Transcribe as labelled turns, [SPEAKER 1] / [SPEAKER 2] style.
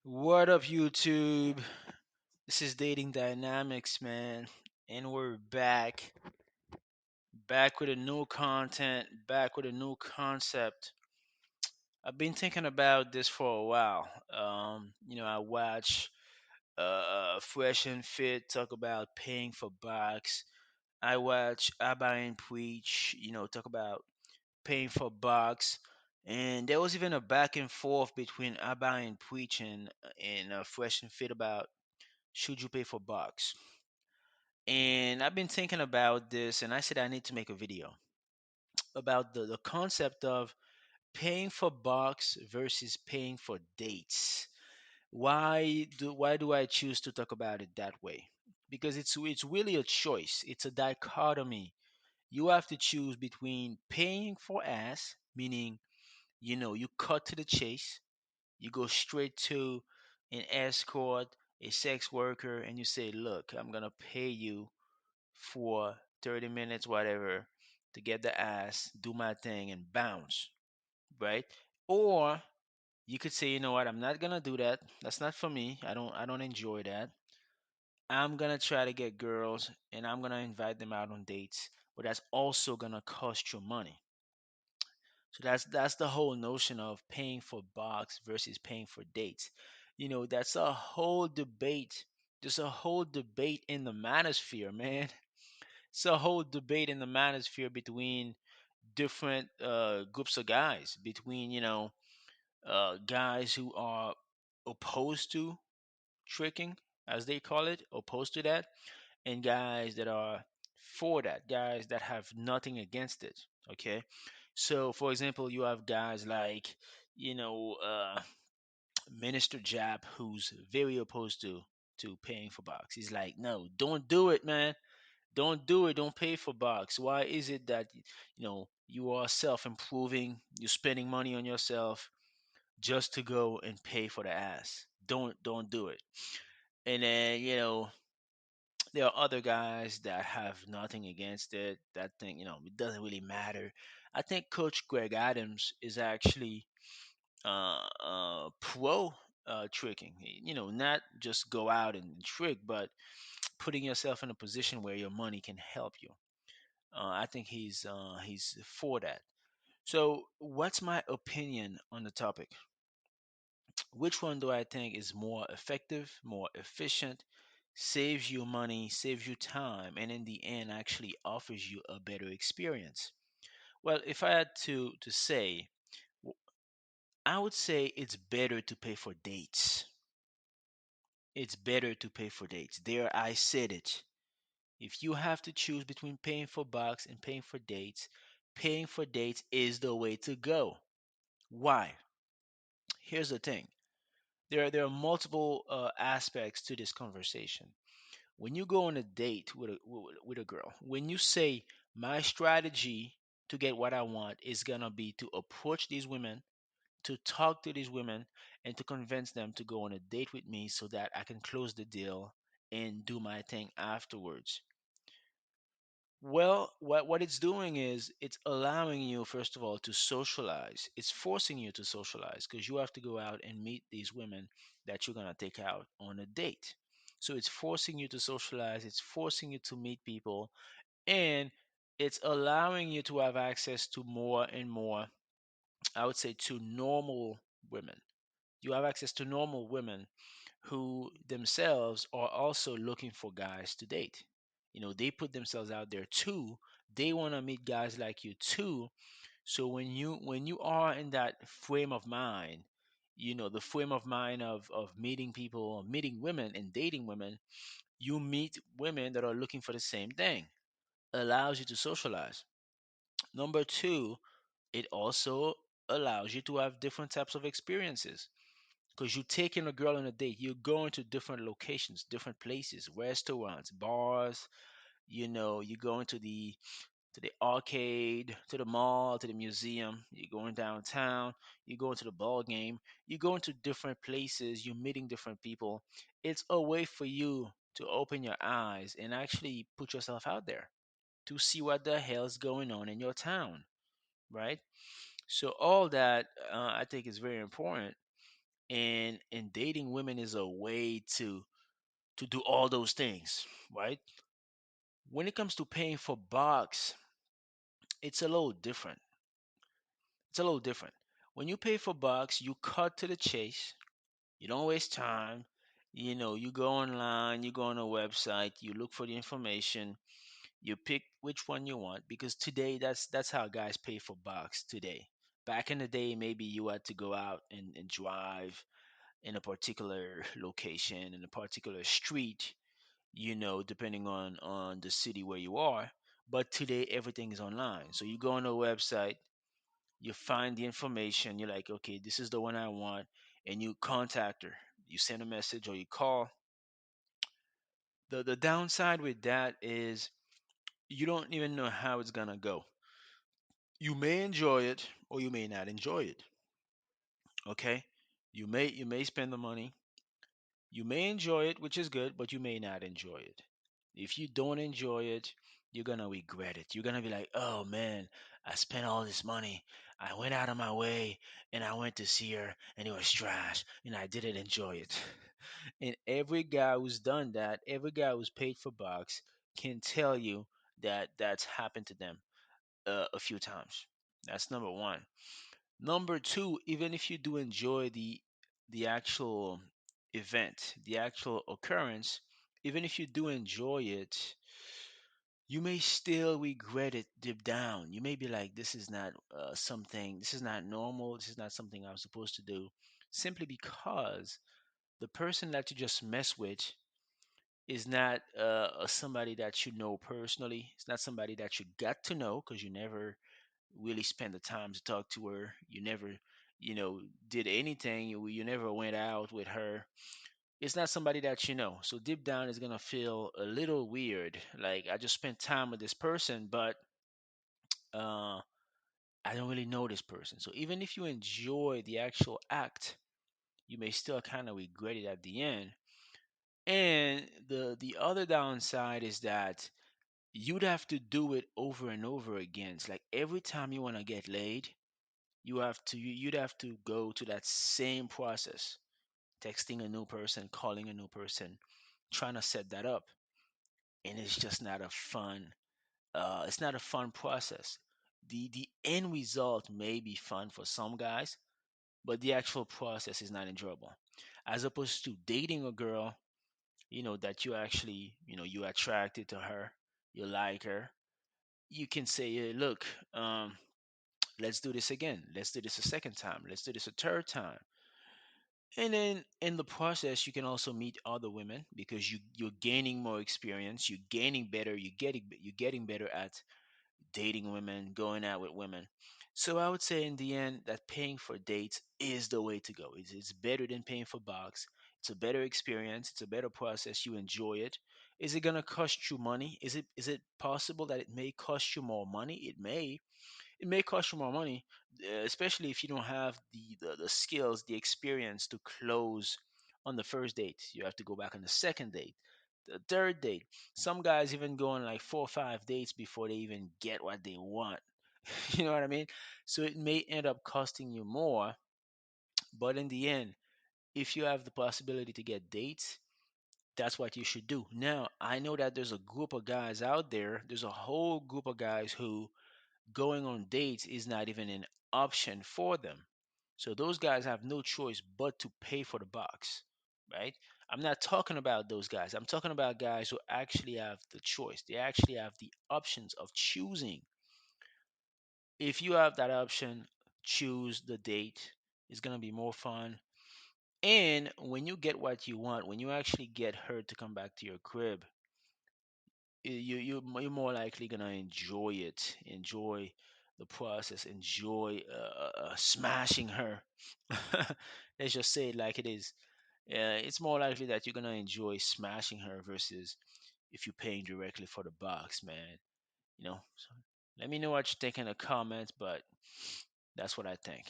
[SPEAKER 1] What up, YouTube? This is Dating Dynamics, man, and we're back with a new content, back with a new concept. I've been thinking about this for a while. I watch Fresh and Fit talk about paying for box. I watch Abba and Preach, talk about paying for box. And there was even a back and forth between Abba and Preach and Fresh and Fit about should you pay for box. And I've been thinking about this, and I said I need to make a video about the concept of paying for box versus paying for dates. Why do I choose to talk about it that way? Because it's really a choice. It's a dichotomy. You have to choose between paying for ass, meaning you cut to the chase, you go straight to an escort, a sex worker, and you say, "Look, I'm gonna pay you for 30 minutes, whatever, to get the ass, do my thing, and bounce," right? Or you could say, "You know what? I'm not gonna do that. That's not for me. I don't enjoy that. I'm gonna try to get girls and I'm gonna invite them out on dates, but that's also gonna cost you money." So that's the whole notion of paying for box versus paying for dates. That's a whole debate. There's a whole debate in the manosphere, man. It's a whole debate in the manosphere between different groups of guys, between guys who are opposed to tricking, as they call it, opposed to that, and guys that are for that, guys that have nothing against it. Okay, so for example, you have guys like you know uh, Minister Jap, who's very opposed to paying for box. He's like, no, don't do it, man. Don't do it. Don't pay for box. Why is it that you are self-improving? You're spending money on yourself just to go and pay for the ass. Don't do it. And then there are other guys that have nothing against it. That think it doesn't really matter. I think Coach Greg Adams is actually pro tricking. Not just go out and trick, but putting yourself in a position where your money can help you. I think he's for that. So, what's my opinion on the topic? Which one do I think is more effective, more efficient, saves you money, saves you time, and in the end actually offers you a better experience? Well, if I had to say, w- I would say it's better to pay for dates. It's better to pay for dates. There, I said it. If you have to choose between paying for box and paying for dates is the way to go. Why? Here's the thing. There are multiple aspects to this conversation. When you go on a date with a girl, when you say my strategy to get what I want is gonna be to approach these women, to talk to these women, and to convince them to go on a date with me so that I can close the deal and do my thing afterwards. Well, what it's doing is it's allowing you, first of all, to socialize. It's forcing you to socialize because you have to go out and meet these women that you're going to take out on a date. So it's forcing you to socialize, it's forcing you to meet people, and it's allowing you to have access to more and more, I would say, to normal women. You have access to normal women who themselves are also looking for guys to date. They put themselves out there too. They want to meet guys like you too. So when you are in that frame of mind, the frame of mind of meeting people, meeting women and dating women, you meet women that are looking for the same thing. Allows you to socialize. Number two, it also allows you to have different types of experiences because you're taking a girl on a date, you're going to different locations, different places, restaurants, bars. You're going to the arcade, to the mall, to the museum. You're going downtown. You're going to the ball game. You're going to different places. You're meeting different people. It's a way for you to open your eyes and actually put yourself out there to see what the hell is going on in your town, right? So all that I think is very important. And dating women is a way to do all those things, right? When it comes to paying for box, it's a little different. It's a little different. When you pay for box, you cut to the chase. You don't waste time. You go online, you go on a website, you look for the information, you pick which one you want, because today that's how guys pay for box today. Back in the day, maybe you had to go out and drive in a particular location, in a particular street, depending on the city where you are. But today everything is online. So you go on a website, you find the information, you're like, okay, this is the one I want, and you contact her. You send a message or you call. The downside with that is you don't even know how it's gonna go. You may enjoy it or you may not enjoy it. Okay? You may spend the money. You may enjoy it, which is good, but you may not enjoy it. If you don't enjoy it, you're gonna regret it. You're gonna be like, oh man, I spent all this money. I went out of my way and I went to see her and it was trash and I didn't enjoy it. And every guy who's done that, every guy who's paid for box can tell you that that's happened to them a few times. That's number one. Number two, even if you do enjoy the actual event, the actual occurrence, even if you do enjoy it, you may still regret it deep down. You may be like, this is not this is not normal, this is not something I'm supposed to do, simply because the person that you just mess with is not somebody that you know personally. It's not somebody that you got to know because you never really spent the time to talk to her. You never, you know, did anything. You never went out with her. It's not somebody that you know. So deep down, it's gonna feel a little weird. Like I just spent time with this person, but uh, I don't really know this person. So even if you enjoy the actual act, you may still kind of regret it at the end. And the other downside is that you'd have to do it over and over again. It's like every time you want to get laid, you'd have to go to that same process, texting a new person, calling a new person, trying to set that up. And it's just not a fun it's not a fun process. The end result may be fun for some guys, but the actual process is not enjoyable. As opposed to dating a girl, that you actually, you're attracted to her, you like her, you can say, hey, look, let's do this again. Let's do this a second time. Let's do this a third time. And then in the process, you can also meet other women because you're gaining more experience. You're gaining better. You're getting better at dating women, going out with women. So I would say in the end that paying for dates is the way to go. It's better than paying for box. It's a better experience. It's a better process. You enjoy it. Is it gonna cost you money? Is it possible that it may cost you more money? It may cost you more money, especially if you don't have the skills, the experience to close on the first date. You have to go back on the second date, the third date. Some guys even go on like 4 or 5 dates before they even get what they want. You know what I mean? So it may end up costing you more, but in the end, if you have the possibility to get dates, that's what you should do. Now, I know that there's a group of guys out there, there's a whole group of guys who going on dates is not even an option for them. So those guys have no choice but to pay for the box, right? I'm not talking about those guys. I'm talking about guys who actually have the choice. They actually have the options of choosing. If you have that option, choose the date. It's going to be more fun. And when you get what you want, when you actually get her to come back to your crib, you're more likely gonna enjoy it, enjoy the process, enjoy smashing her. Let's just say it like it is. It's more likely that you're gonna enjoy smashing her versus if you're paying directly for the box, man. So let me know what you think in the comments, but that's what I think.